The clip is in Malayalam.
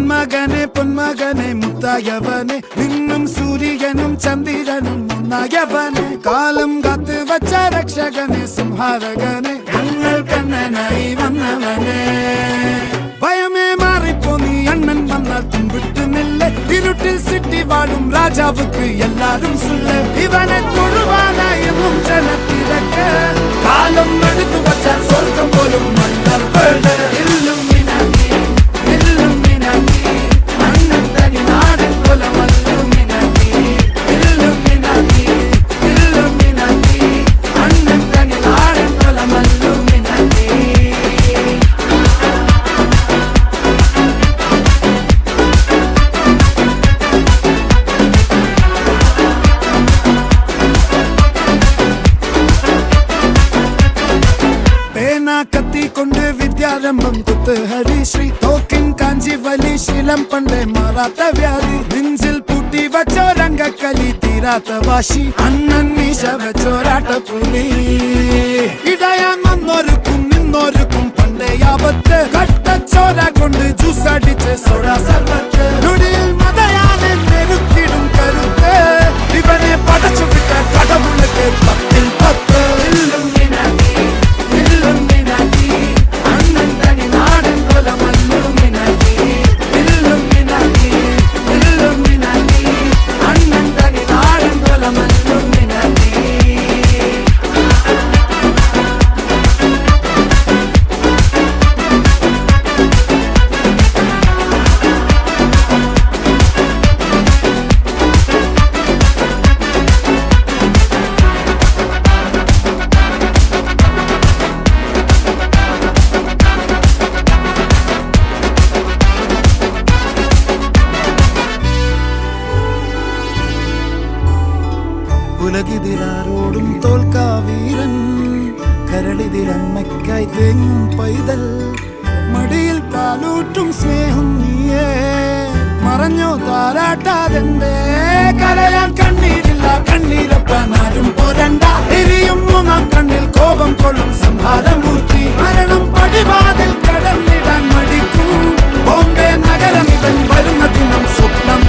മകനെ പൊന്മകനെ മുത്തായവനെ നിന്നും സൂര്യനും ചന്ദ്രനും ഒന്നായവനെ കാലം കാത്ത് വച്ച രക്ഷകനെ സംഹാരകനെ ഞങ്ങൾ കണ്ണനായി വന്നവനെ ഭയമേ മാറിപ്പോ നീ അണ്ണൻ വന്നാൽ തുമ്പിട്ട് നില്ല ഇരുട്ടിൽ സിറ്റി വാഴും രാജാവുക്ക് എല്ലാരും സുല്ല ഇവനെ തൊഴുവാനായി എന്നും ജനത്തിരക്ക് കാലം എടുത്തു വച്ചാൽ സ്വർഗം പോലും മണ്ണർ കത്തി കൊണ്ട് വിദ്യാരംഭം കുത്ത് ഹരിശ്രീ തോക്കിൻ കാഞ്ചി വലി ശീലം പണ്ടേ മാറാത്ത വ്യാധി നെഞ്ചിൽ പൂട്ടി വച്ചോരംഗക്കലി തീരാത്ത വാശി അണ്ണൻ മീശ വെച്ചോരാട്ട പുലി ഇടയാൻ വന്നോർക്കും നിന്നോർക്കും പണ്ടേ ആപത്ത് കട്ടച്ചോര കൊണ്ട് ജ്യൂസ് അടിച്ച് സോഡ സർവത്ത് നൊടിയിൽ മതയാനെ നെരുക്കിടും കരുത്ത് ഇവനെ പടച്ചു വിട്ട കടവുള്ളക്ക് 10-10 ഉലകിതിരാരോടും തോൽക്കാ വീരൻ കരളിതിരമ്മയ്ക്കായി തേങ്ങും പൈതൽ മടിയിൽ പാലൂട്ടും സ്നേഹം നീയേ മറഞ്ഞോ താരാട്ടാതെന്തേ കരയാൻ കണ്ണീരില്ല കണ്ണീരപ്പാൻ ആരും പോരണ്ട എരിയും മൂന്നാം കണ്ണിൽ കോപം കൊള്ളും സംഹാരമൂർത്തി മരണം പടിവാതിൽ കടന്നിടാൻ മടിക്കും ബോംബെ നഗരം ഇവൻ വരുന്ന ദിനം സ്വപ്നം